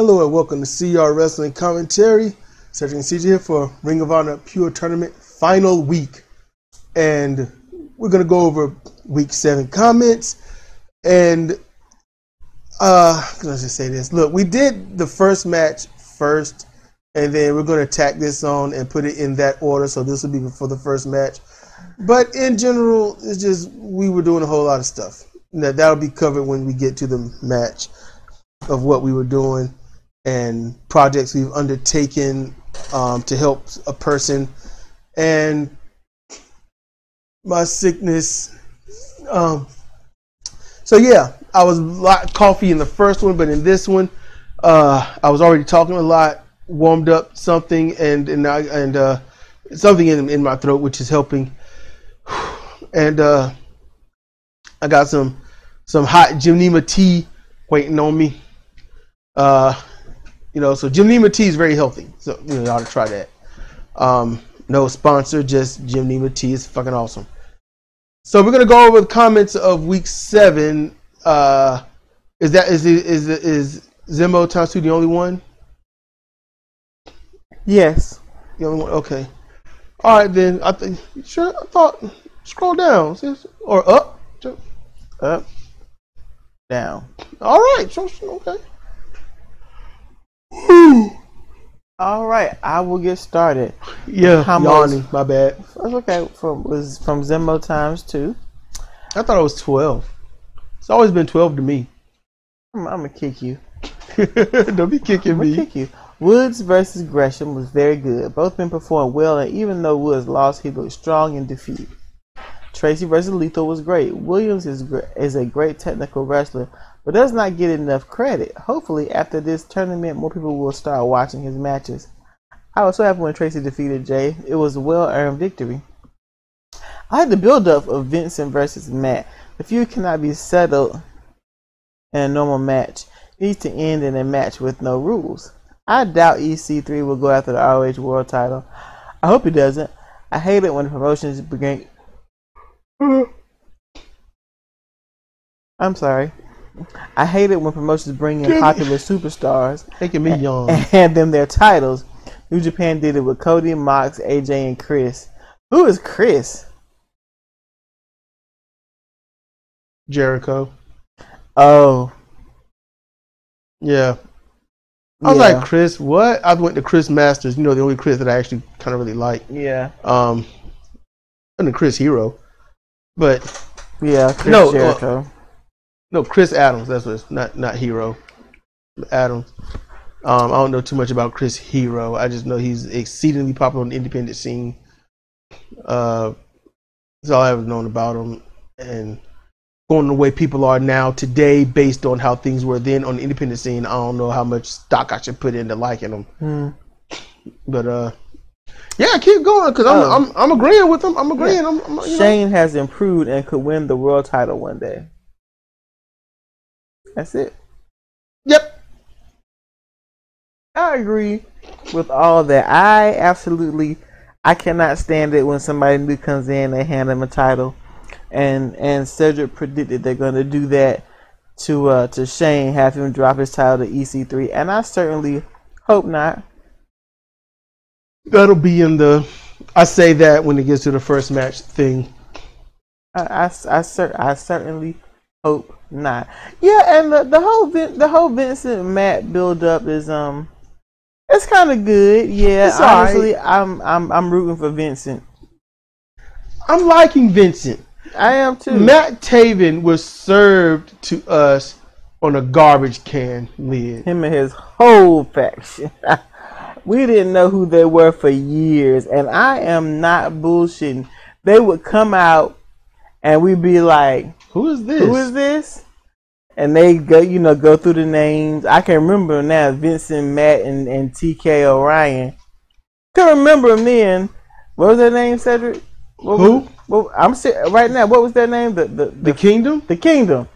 Hello and welcome to CR Wrestling Commentary. Cedric and CJ here for Ring of Honor Pure Tournament final week. And we're going to go over week 7 comments. And let's just say this. Look, we did the first match first, and then we're going to tack this on and put it in that order. So this will be before the first match. But in general, it's just we were doing a whole lot of stuff. That'll be covered when we get to the match of what we were doing and projects we've undertaken to help a person and my sickness. So yeah, I was a lot coffee in the first one, but in this one, I was already talking a lot, warmed up something, and something in my throat, which is helping. And I got some hot Jimnima tea waiting on me. So Jimnima tea is very healthy. So you ought to try that. No sponsor, just Jimnima tea is fucking awesome. So we're gonna go over the comments of week 7. Is Zemo times 2 the only one? Yes. The only one. Okay. All right then. I thought. Scroll down, or up, up, down. All right. Okay. All right, I will get started. Yeah, yawning. My bad. That's okay. Was from Zemo times 2. I thought it was 12. It's always been 12 to me. I'm gonna kick you. Don't be kicking me. Kick you. Woods versus Gresham was very good. Both men performed well, and even though Woods lost, he looked strong in defeat. Tracy versus Lethal was great. Williams is a great technical wrestler, but does not get enough credit. Hopefully, after this tournament, more people will start watching his matches. I was so happy when Tracy defeated Jay. It was a well-earned victory. I like the build-up of Vincent versus Matt. The feud cannot be settled in a normal match. It needs to end in a match with no rules. I doubt EC3 will go after the ROH World title. I hope he doesn't. I hate it when the promotions begin. I'm sorry. I hate it when promotions bring in popular superstars, making me yawn, and hand them their titles. New Japan did it with Cody, Mox, AJ, and Chris. Who is Chris? Jericho. Oh. Yeah. I was like, Chris, what? I went to Chris Masters, the only Chris that I actually kind of really like. Yeah. And the Chris Hero. But yeah, Chris Jericho. No, Chris Adams. That's what it's not Hero. Adams. I don't know too much about Chris Hero. I just know he's exceedingly popular on the independent scene. That's all I've ever known about him. And going the way people are now today, based on how things were then on the independent scene, I don't know how much stock I should put into liking him. But yeah, keep going because I'm agreeing with him. I'm agreeing. Yeah. Shane has improved and could win the world title one day. That's it. Yep. I agree with all that. I cannot stand it when somebody new comes in and hand them a title, and Cedric predicted they're going to do that to Shane, have him drop his title to EC3, and I certainly hope not. That'll be in the. I say that when it gets to the first match thing. I certainly hope not. Yeah, and the whole Vincent Matt build up is it's kind of good. Yeah, it's honestly, right. I'm rooting for Vincent. I'm liking Vincent. I am too. Matt Taven was served to us on a garbage can lid. Him and his whole faction. We didn't know who they were for years, and I am not bullshitting. They would come out, and we'd be like, "Who is this? Who is this?" And they go through the names. I can remember now, Vincent, Matt, and TK Orion. Couldn't remember them then. What was their name, Cedric? Who? I'm right now. What was their name? The Kingdom. The Kingdom.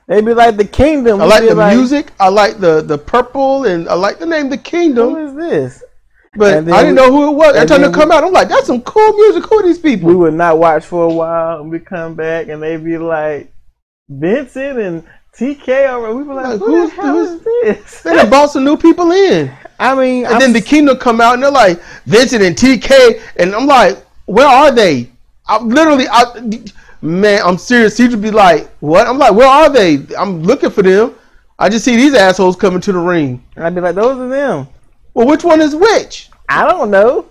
They'd be like the Kingdom. I like the music. I like the purple, and I like the name the Kingdom. Who is this? But I didn't know who it was. Every time they come out, I'm like, that's some cool music. Who are these people? We would not watch for a while, and we come back, and they'd be like, Vincent and TKO. We were like, who the hell is this? They done brought some new people in. I mean, and then the Kingdom come out and they're like Vincent and TK, and I'm like, where are they? Man, I'm serious. He would be like, what? I'm like, where are they? I'm looking for them. I just see these assholes coming to the ring. And I'd be like, those are them. Well, which one is which? I don't know.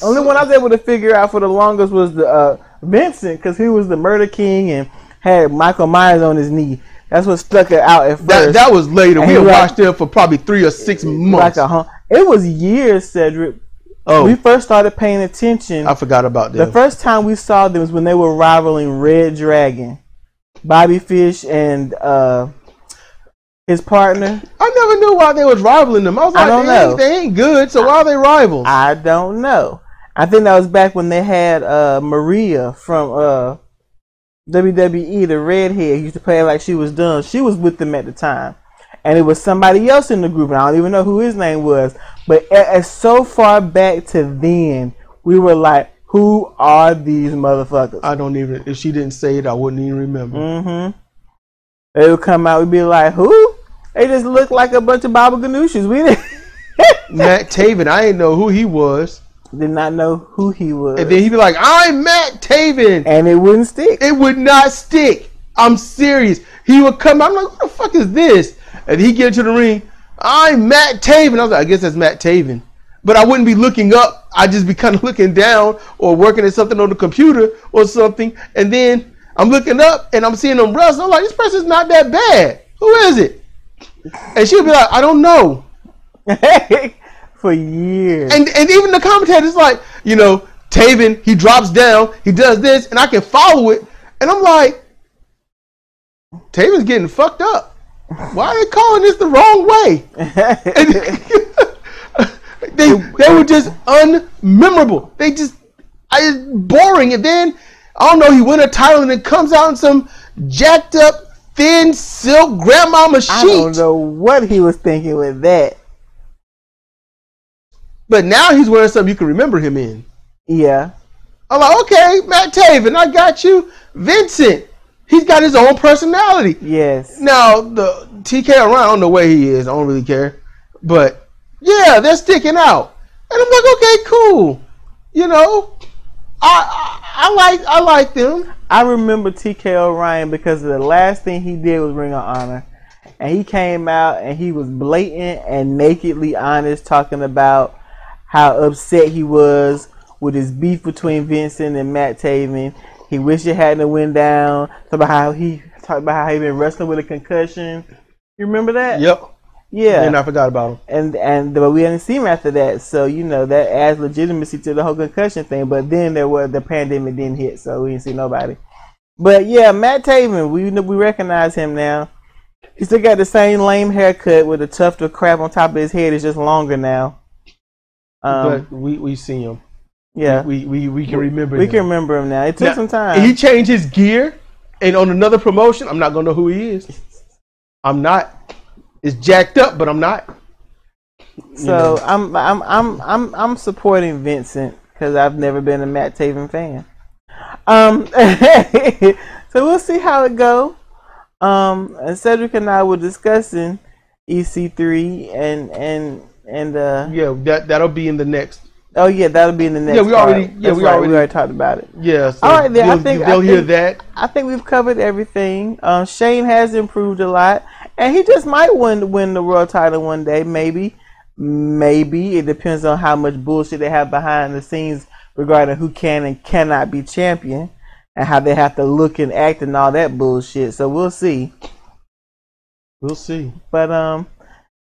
Only one I was able to figure out for the longest was the Vincent, because he was the Murder King and had Michael Myers on his knee. That's what stuck it out at first. That was later. We watched them for probably 3 or 6 months. It was years, Cedric. Oh. We first started paying attention. I forgot about them. The first time we saw them was when they were rivaling Red Dragon. Bobby Fish and his partner. I never knew why they was rivaling them. I was like, they ain't good, so why are they rivals? I don't know. I think that was back when they had Maria from WWE, the redhead, used to play like she was done. She was with them at the time. And it was somebody else in the group, and I don't even know who his name was. But as so far back to then, we were like, who are these motherfuckers? I don't even, if she didn't say it, I wouldn't even remember. Mm-hmm. They would come out, we'd be like, who? They just look like a bunch of Baba Ganoushas. We didn't. Matt Taven, I didn't know who he was. Did not know who he was. And then he'd be like, I'm Matt Taven. And it wouldn't stick. It would not stick. I'm serious. He would come out, I'm like, what the fuck is this? And he'd get into the ring, I'm Matt Taven. I was like, I guess that's Matt Taven. But I wouldn't be looking up. I'd just be kind of looking down or working at something on the computer or something. And then I'm looking up and I'm seeing them wrestle. I'm like, this person's not that bad. Who is it? And she'll be like, I don't know. For years. And even the commentator's like, you know, Taven, he drops down, he does this, and I can follow it. And I'm like, Taven's getting fucked up. Why are they calling this the wrong way? They were just unmemorable. They just, it's boring. And then, I don't know, he win a title and it comes out in some jacked up, thin silk grandmama sheet. I don't know what he was thinking with that. But now he's wearing something you can remember him in. Yeah. I'm like, okay, Matt Taven, I got you. Vincent, he's got his own personality. Yes. Now, the TK around, I don't know where he is. I don't really care. But, yeah, they're sticking out. And I'm like, okay, cool. You know, I like them. I remember TK O'Ryan because the last thing he did was Ring of Honor. And he came out and he was blatant and nakedly honest, talking about how upset he was with his beef between Vincent and Matt Taven. He wished it hadn't went down. Talked about how he been wrestling with a concussion. You remember that? Yep. Yeah. And I forgot about him. But we didn't see him after that. So, you know, that adds legitimacy to the whole concussion thing. But then the pandemic didn't hit, so we didn't see nobody. But yeah, Matt Taven, we recognize him now. He still got the same lame haircut with a tuft of crap on top of his head. It's just longer now. But we see him. Yeah, we can remember him. We can remember him now. It took some time. He changed his gear, and on another promotion, I'm not gonna know who he is. I'm not. It's jacked up, but I'm not. So I'm supporting Vincent because I've never been a Matt Taven fan. So we'll see how it go. And Cedric and I were discussing EC3 and yeah, that'll be in the next. Oh yeah, that'll be in the next. Yeah, we already talked about it. Yeah. So all right, then they'll hear that. I think we've covered everything. Shane has improved a lot, and he just might win the world title one day. Maybe it depends on how much bullshit they have behind the scenes regarding who can and cannot be champion, and how they have to look and act and all that bullshit. So we'll see. We'll see. But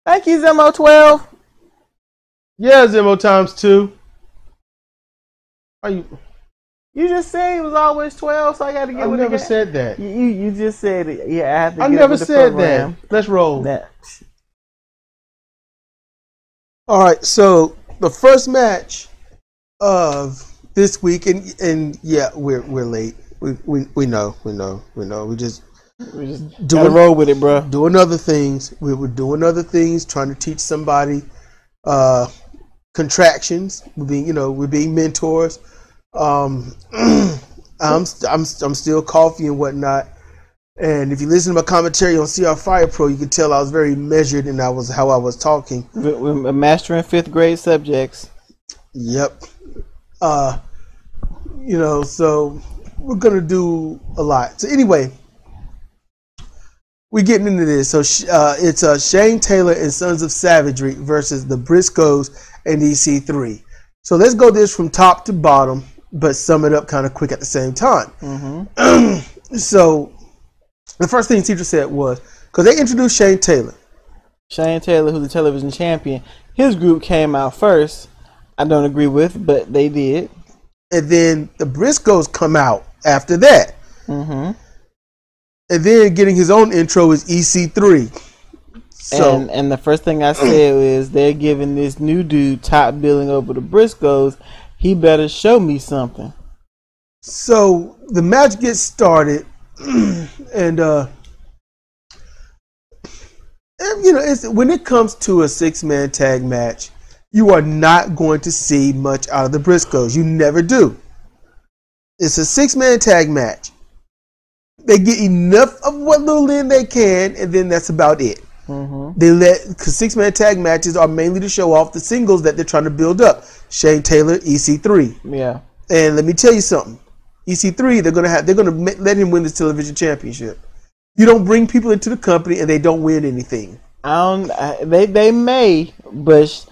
thank you, Zemo 12. Yeah, Zemo times 2. Are you? You just said it was always 12, so I got to get with it. I never said that. You just said it. Yeah, I have to. I never said that. Let's roll. All right. So the first match of this week, and yeah, we're late. We know. We just doing roll with it, bro. Doing other things. We were doing other things, trying to teach somebody contractions. We're being mentors. I'm still coffee and whatnot. And if you listen to my commentary on CR Fire Pro, you can tell I was very measured and how I was talking. We're mastering 5th grade subjects. Yep. So we're gonna do a lot. So anyway, we're getting into this. So it's Shane Taylor and Sons of Savagery versus the Briscoes and EC3. So let's go this from top to bottom, but sum it up kind of quick at the same time. So the first thing Cedric said was, because they introduced Shane Taylor. Shane Taylor, who's the television champion, his group came out first. I don't agree with, but they did. And then the Briscoes come out after that. And then getting his own intro is EC3. So, and the first thing I said is they're giving this new dude top billing over the Briscoes. He better show me something. So the match gets started, and when it comes to a 6-man tag match, you are not going to see much out of the Briscoes. You never do. It's a 6-man tag match. They get enough of what little in they can, and then that's about it. Because 6-man tag matches are mainly to show off the singles that they're trying to build up. Shane Taylor, EC3. Yeah. And let me tell you something. EC3, they're gonna let him win this television championship. You don't bring people into the company and they don't win anything. They may, but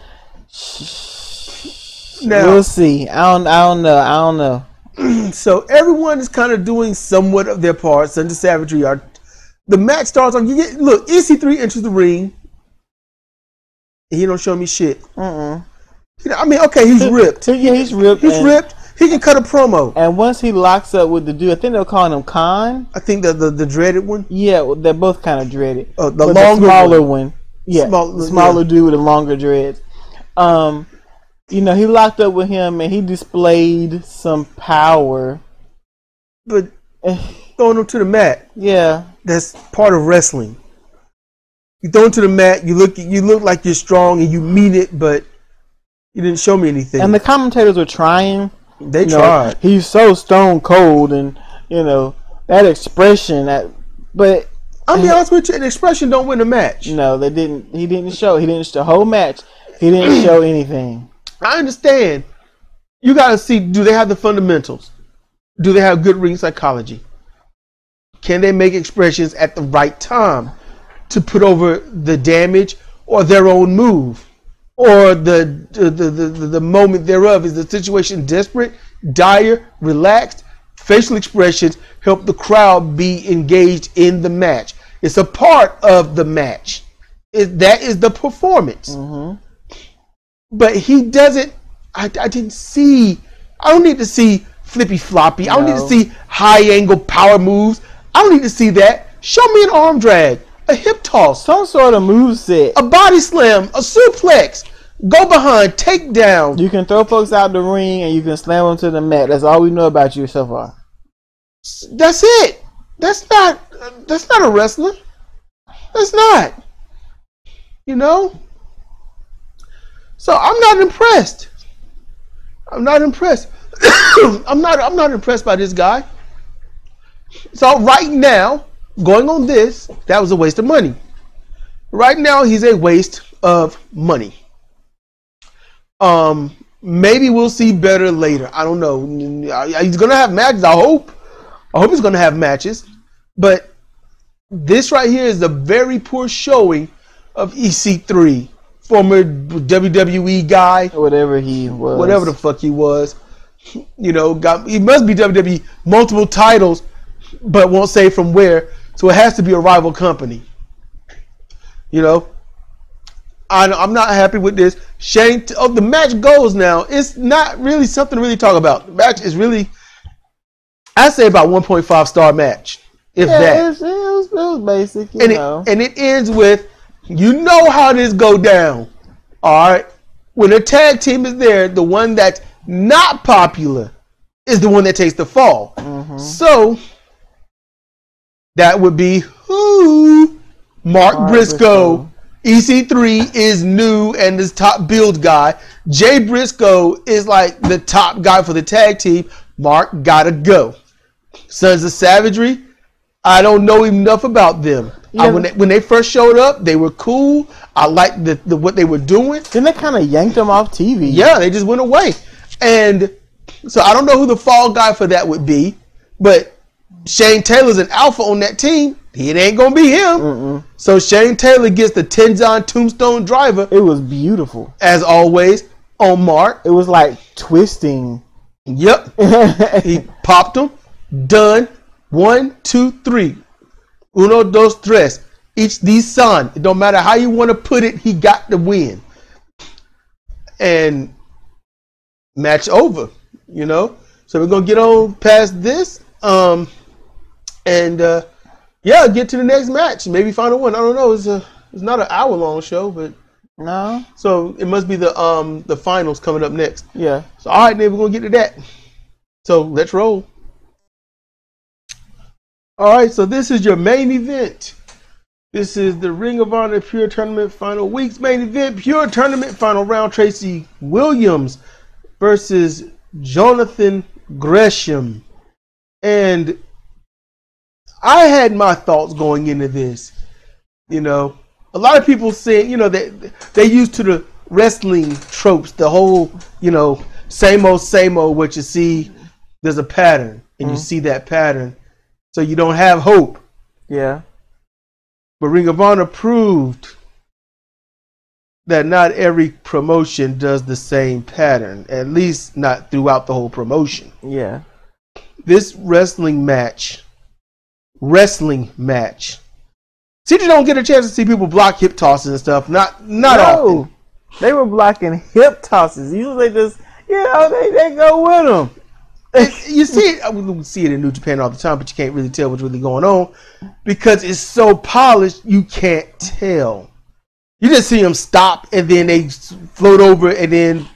now, we'll see. I don't know. So everyone is kind of doing somewhat of their part. Sons of Savagery are. The match starts on. Look, EC3 enters the ring. And he don't show me shit. I mean, okay, he's ripped. Yeah, he's ripped. He's ripped. He can cut a promo. And once he locks up with the dude, I think they're calling him Khan. I think the dreaded one. Yeah, they're both kind of dreaded. The longer smaller one. Yeah, smaller yeah. dude with the longer dreads. He locked up with him and he displayed some power. But throwing him to the mat. Yeah, that's part of wrestling. You throw him to the mat. You look like you're strong and you mean it, but you didn't show me anything. And the commentators were trying. They tried. He's so stone cold, and that expression. But I'll be honest with you, an expression don't win a match. No, they didn't. He didn't show. The whole match. He didn't show anything. I understand. You got to see, do they have the fundamentals? Do they have good ring psychology? Can they make expressions at the right time to put over the damage or their own move? Or the moment thereof? Is the situation desperate, dire, relaxed? Facial expressions help the crowd be engaged in the match. It's a part of the match. That is the performance. But he doesn't. I didn't see. I don't need to see flippy floppy. I don't need to see high angle power moves. I don't need to see that. Show me an arm drag, a hip toss, some sort of move set, a body slam, a suplex, go behind, take down. You can throw folks out the ring and you can slam them to the mat. That's all we know about you so far. That's it. That's not a wrestler. That's not. So I'm not impressed. I'm not impressed by this guy. So right now, going on this, that was a waste of money. Right now, he's a waste of money. Maybe we'll see better later. I don't know. He's gonna have matches. I hope he's gonna have matches. But this right here is a very poor showing of EC3, former WWE guy, whatever he was, whatever the fuck he was. He must be WWE, multiple titles, but won't say from where. So it has to be a rival company. I'm not happy with this. Shane, the match goes now. It's not really something to really talk about. The match is really, I'd say about 1.5 star match. If that. It was basic, and it ends with, how this go down. All right. When a tag team is there, the one that's not popular is the one that takes the fall. So that would be who? Mark Briscoe. EC3 is new and is top build guy. Jay Briscoe is like the top guy for the tag team. Mark gotta go. Sons of Savagery, I don't know enough about them. Yeah. When they first showed up, they were cool. I liked the what they were doing. Then they kind of yanked them off TV. Yeah, they just went away. And so I don't know who the fall guy for that would be, but Shane Taylor's an alpha on that team. It ain't gonna be him. Mm-mm. So Shane Taylor gets the Tenzan Tombstone Driver. It was beautiful. As always, on Mark. It was like twisting. Yep. He popped them. Done. 1, 2, 3. Uno, dos, tres. Each these son. It don't matter how you want to put it, he got the win. And match over, you know. So we're gonna get on past this. Yeah, get to the next match. Maybe final one. I don't know. It's not an hour long show, but no. So it must be the finals coming up next. Yeah. So all right, then we're gonna get to that. So let's roll. All right. So this is your main event. This is the Ring of Honor Pure Tournament Final Week's main event. Pure Tournament Final Round. Tracy Williams versus Jonathan Gresham. And I had my thoughts going into this. You know, a lot of people say, you know, that they used to the wrestling tropes, the whole, you know, same old, what you see, there's a pattern, and you see that pattern, so you don't have hope. Yeah. But Ring of Honor proved that not every promotion does the same pattern, at least not throughout the whole promotion. Yeah. This wrestling match. See, you don't get a chance to see people block hip tosses and stuff. Not often. They were blocking hip tosses. Usually they just, you know, they go with them. You see it. We see it in New Japan all the time, but you can't really tell what's really going on because it's so polished. You can't tell. You just see them stop and then they float over and then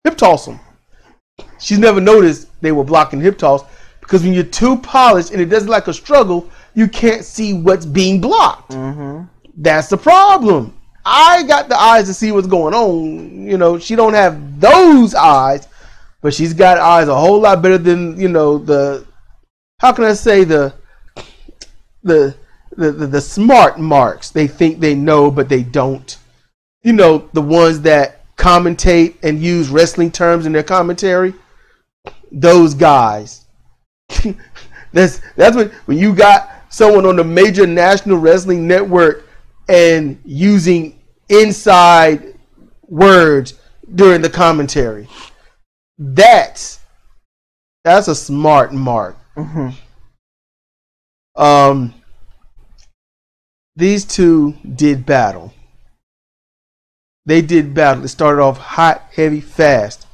hip toss them. She's never noticed they were blocking hip toss because when you're too polished and it doesn't like a struggle, you can't see what's being blocked. Mm-hmm. That's the problem. I got the eyes to see what's going on. You know, she don't have those eyes, but she's got eyes a whole lot better than, you know, the smart marks. They think they know, but they don't. You know, the ones that commentate and use wrestling terms in their commentary. Those guys. That's what, when you got someone on the major national wrestling network and using inside words during the commentary. That's a smart mark. Mm-hmm. These two did battle. They did battle. It started off hot, heavy, fast.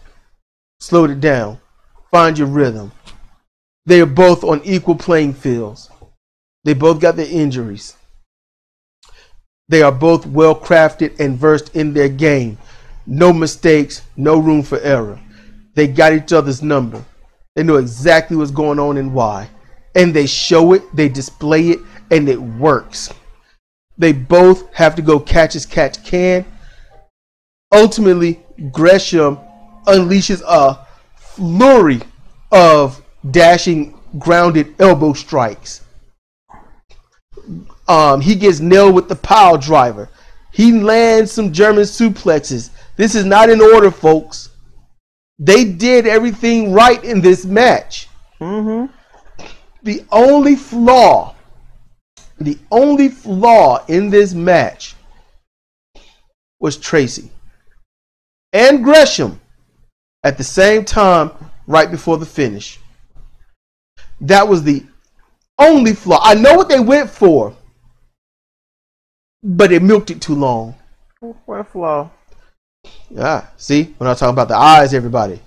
Slowed it down. Find your rhythm. They are both on equal playing fields. They both got their injuries. They are both well crafted and versed in their game. No mistakes, no room for error. They got each other's number. They know exactly what's going on and why. And they show it, they display it, and it works. They both have to go catch as catch can. Ultimately, Gresham unleashes a flurry of dashing, grounded elbow strikes. He gets nailed with the pile driver. He lands some German suplexes. This is not in order, folks. They did everything right in this match. Mm-hmm. The only flaw in this match was Tracy and Gresham at the same time right before the finish. That was the only flaw. I know what they went for, but it milked it too long. What flaw? Ah, see? We're not talking about the eyes, everybody.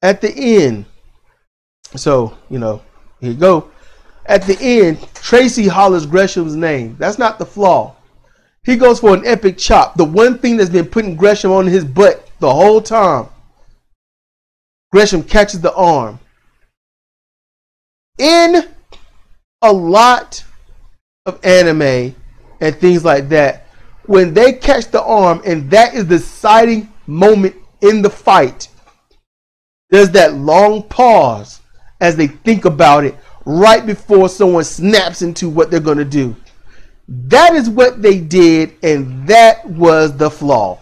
At the end, so, you know, here you go. At the end, Tracy hollers Gresham's name. That's not the flaw. He goes for an epic chop. The one thing that's been putting Gresham on his butt the whole time. Gresham catches the arm. In a lot of anime and things like that, when they catch the arm and that is the deciding moment in the fight, there's that long pause as they think about it, right before someone snaps into what they're going to do. That is what they did, and that was the flaw.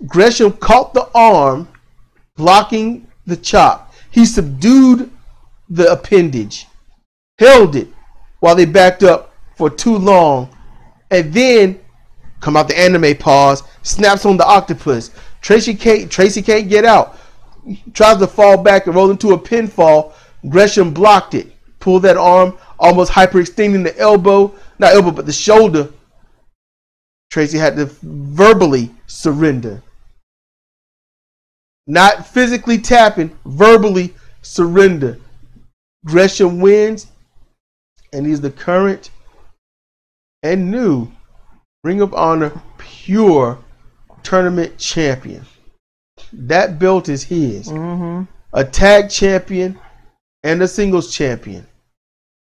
Gresham caught the arm, blocking the chop. He subdued the appendage, held it while they backed up for too long, and then come out the anime pause, snaps on the octopus. Tracy can't get out. Tries to fall back and roll into a pinfall. Gresham blocked it, pulled that arm, almost hyperextending the elbow, not elbow, but the shoulder. Tracy had to verbally surrender. Not physically tapping, verbally surrender. Gresham wins, and he's the current and new Ring of Honor Pure Tournament champion. That belt is his. A tag champion and a singles champion.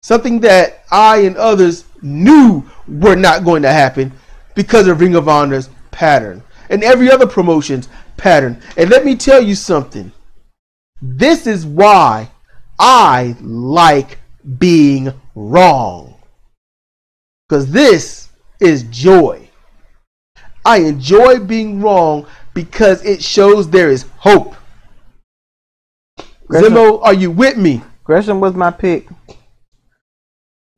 Something that I and others knew were not going to happen because of Ring of Honor's pattern and every other promotion's pattern. And let me tell you something. This is why I like being wrong. Because this is joy. I enjoy being wrong because it shows there is hope. Gresham, Zimmo, are you with me? Gresham was my pick.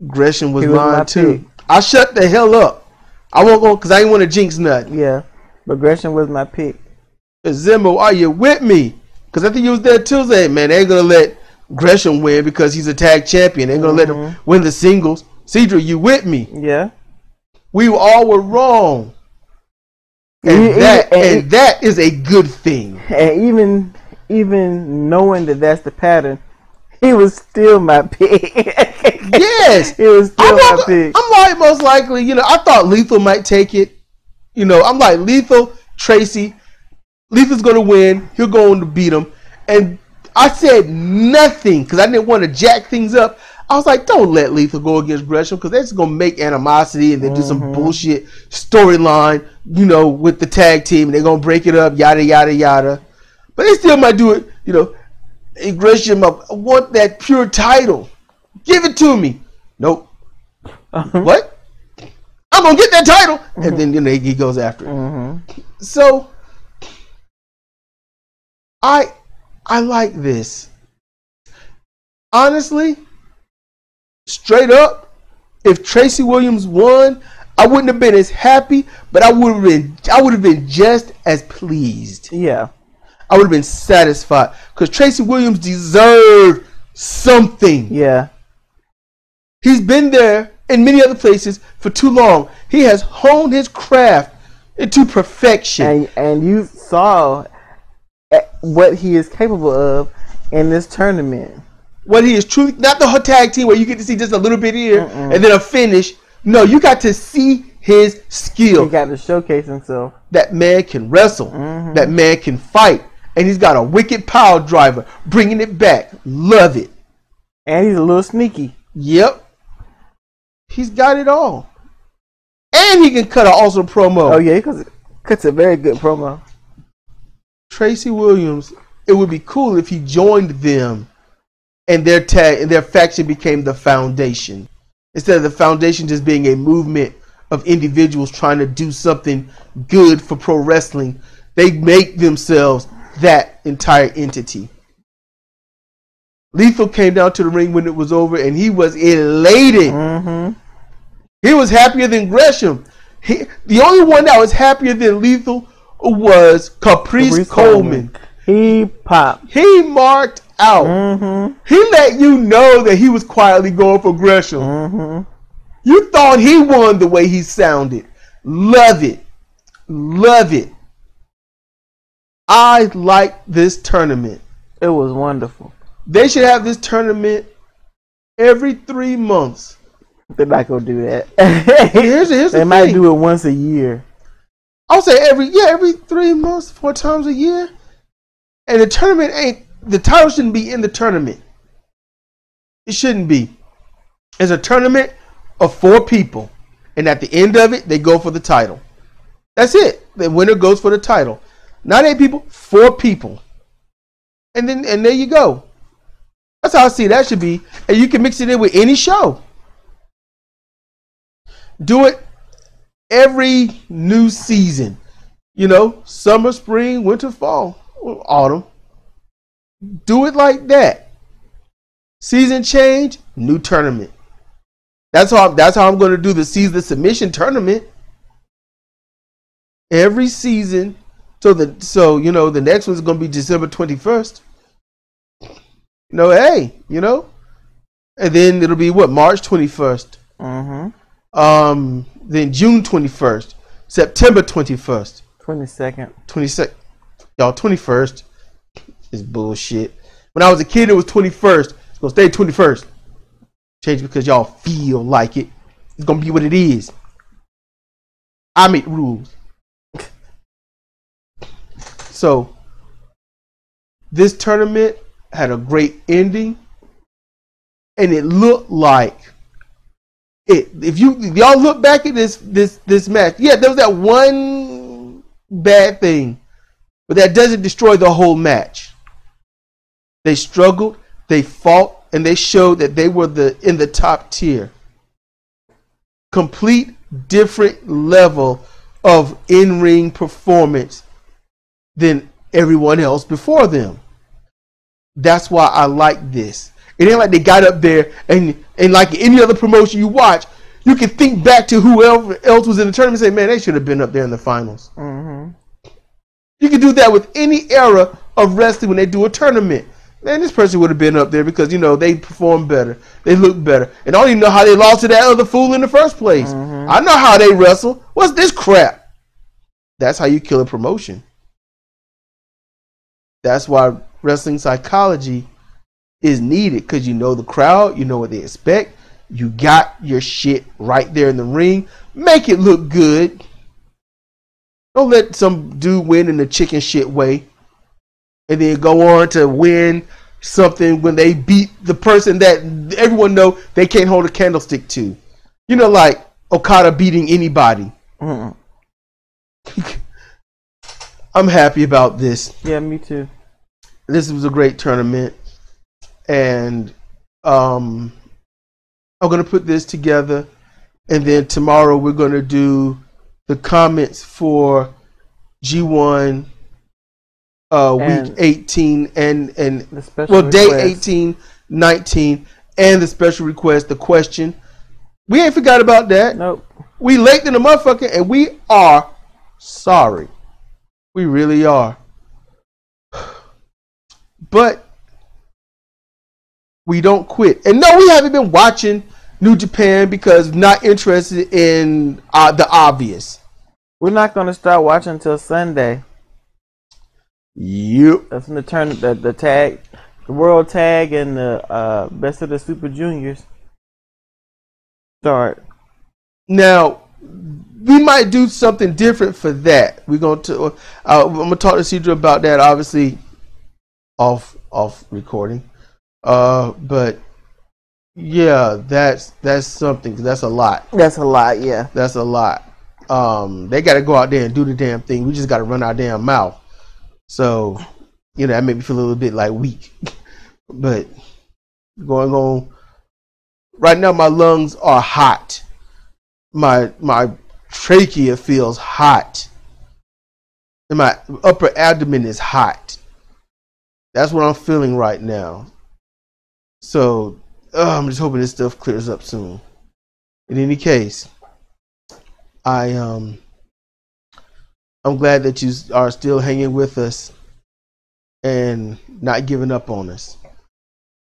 Gresham was mine too. Pick. I shut the hell up. I won't go because I didn't want to jinx nothing. Yeah, but Gresham was my pick. Zimmo, are you with me? Because I think you was there Tuesday. Man, they ain't going to let Gresham win because he's a tag champion. They ain't going to let him win the singles. Cedra, you with me? Yeah. We all were wrong. And that is a good thing. And even knowing that that's the pattern, he was still my pick. Yes. He was still my pick. I'm like, most likely, I thought Lethal might take it. I'm like, Lethal, Tracy. Lethal's going to win. He'll go on to beat him. And I said nothing because I didn't want to jack things up. I was like, don't let Lethal go against Gresham because that's going to make animosity and then do some bullshit storyline, with the tag team. And they're going to break it up, yada, yada, yada. But they still might do it, Hey, Gresham, I want that pure title. Give it to me. Nope. What? I'm going to get that title. And then he goes after it. So, I like this. Honestly, straight up, if Tracy Williams won, I wouldn't have been as happy, but I would have been just as pleased. Yeah. I would have been satisfied because Tracy Williams deserved something. Yeah. He's been there in many other places for too long. He has honed his craft into perfection. And you saw what he is capable of in this tournament. What he is truly, not the whole tag team where you get to see just a little bit here and then a finish. No, you got to see his skill. He got to showcase himself. That man can wrestle. That man can fight. And he's got a wicked power driver, bringing it back. Love it. And he's a little sneaky. Yep. He's got it all. And he can cut an awesome promo. Oh, yeah, he cuts a very good promo. Tracy Williams, it would be cool if he joined them and their faction became the Foundation. Instead of the Foundation just being a movement of individuals trying to do something good for pro wrestling, they make themselves that entire entity. Lethal came down to the ring when it was over and he was elated. He was happier than Gresham. The only one that was happier than Lethal was Caprice Coleman. He popped. He marked out. He let you know that he was quietly going for Gresham. You thought he won the way he sounded. Love it. Love it. I like this tournament. It was wonderful. They should have this tournament every 3 months. They're not going to do that. Here's the they might do it once a year. I'll say every 3 months, 4 times a year. And the title shouldn't be in the tournament. It shouldn't be. It's a tournament of 4 people. And at the end of it, they go for the title. That's it. The winner goes for the title. Not 8 people, 4 people. And there you go. That's how I see that should be. And you can mix it in with any show. Do it every new season. You know, summer, spring, winter, fall, autumn. Do it like that. Season change, new tournament. That's how I'm going to do the season submission tournament. Every season. So you know, the next one's going to be December 21st. You know, hey, you know, and then it'll be what, March 21st. Then June 21st, September 21st, 22nd. Y'all, 21st is bullshit. When I was a kid, it was 21st. It's gonna stay 21st. Change because y'all feel like it. It's gonna be what it is. I make rules. So this tournament had a great ending, and it looked like it. If y'all look back at this match, yeah, there was that one bad thing, but that doesn't destroy the whole match. They struggled, they fought, and they showed that they were in the top tier. Complete different level of in-ring performance than everyone else before them. That's why I like this. It ain't like they got up there and like any other promotion you watch, you can think back to whoever else was in the tournament and say, man, they should have been up there in the finals. You can do that with any era of wrestling when they do a tournament. Man, this person would have been up there because, you know, they performed better. They look better. And I don't even know how they lost to that other fool in the first place. I know how they wrestle. What's this crap? That's how you kill a promotion. That's why wrestling psychology is needed, because you know the crowd, you know what they expect. You got your shit right there in the ring. Make it look good. Don't let some dude win in the chicken shit way and then go on to win something when they beat the person that everyone know they can't hold a candlestick to. You know, like Okada beating anybody. I'm happy about this. Yeah, me too. This was a great tournament, and I'm gonna put this together, and then tomorrow we're gonna do the comments for G1 week 18 and the special well, day request. 18, 19, and the special request, the question. We ain't forgot about that. Nope. We late in the motherfucker, and we are sorry. We really are. But we don't quit. And no, we haven't been watching New Japan because not interested in the obvious. We're not going to start watching until Sunday. Yep. That's when the tag, the World Tag, and the Best of the Super Juniors start. Now, we might do something different for that. We're going to. I'm going to talk to Cedra about that. Obviously, off recording. But yeah, that's something. That's a lot. That's a lot. Yeah, that's a lot. They got to go out there and do the damn thing. We just got to run our damn mouth. So, you know, that made me feel a little bit like weak. But going on right now, my lungs are hot. My trachea feels hot, and my upper abdomen is hot. That's what I'm feeling right now. So I'm just hoping this stuff clears up soon. In any case, I'm glad that you are still hanging with us and not giving up on us.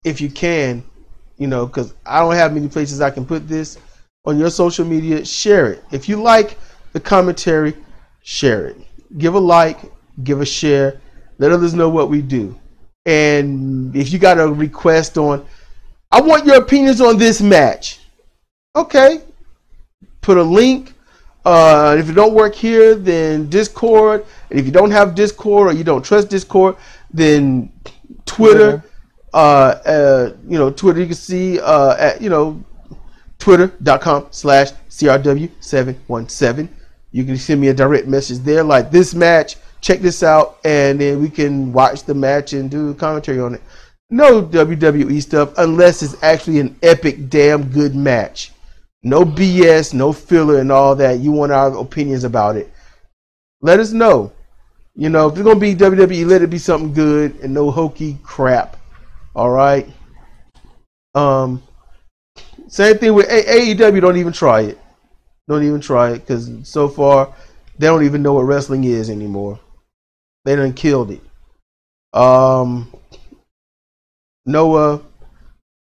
If you can, you know, because I don't have many places I can put this. On your social media, share it. If you like the commentary, share it. Give a like, give a share. Let others know what we do. And if you got a request on, I want your opinions on this match. Okay. Put a link. If it don't work here, then Discord. And if you don't have Discord or you don't trust Discord, then Twitter. You know, Twitter, you can see at, you know, twitter.com/CRW717. You can send me a direct message there like this match, check this out, and then we can watch the match and do commentary on it. no WWE stuff unless it's actually an epic, damn good match. No BS, no filler and all that. You want our opinions about it. Let us know. You know, if it's going to be WWE, let it be something good and no hokey crap. All right. Same thing with AEW. Don't even try it. Don't even try it, because so far they don't even know what wrestling is anymore. They done killed it. Noah,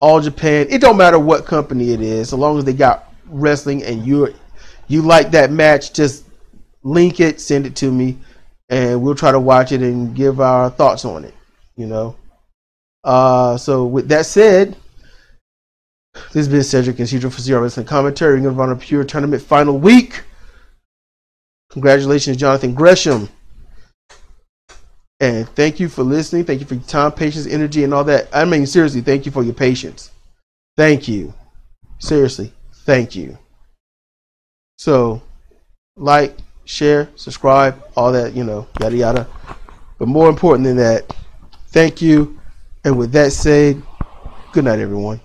All Japan. It don't matter what company it is, so long as they got wrestling and you like that match, just link it, send it to me, and we'll try to watch it and give our thoughts on it. You know. So with that said, this has been Cedric and Cedric for Zero Wrestling Commentary. Ring of Honor Pure Tournament final week. Congratulations, Jonathan Gresham. And thank you for listening. Thank you for your time, patience, energy, and all that. I mean, seriously, thank you for your patience. Thank you. Seriously, thank you. So, like, share, subscribe, all that, you know, yada yada. But more important than that, thank you. And with that said, good night, everyone.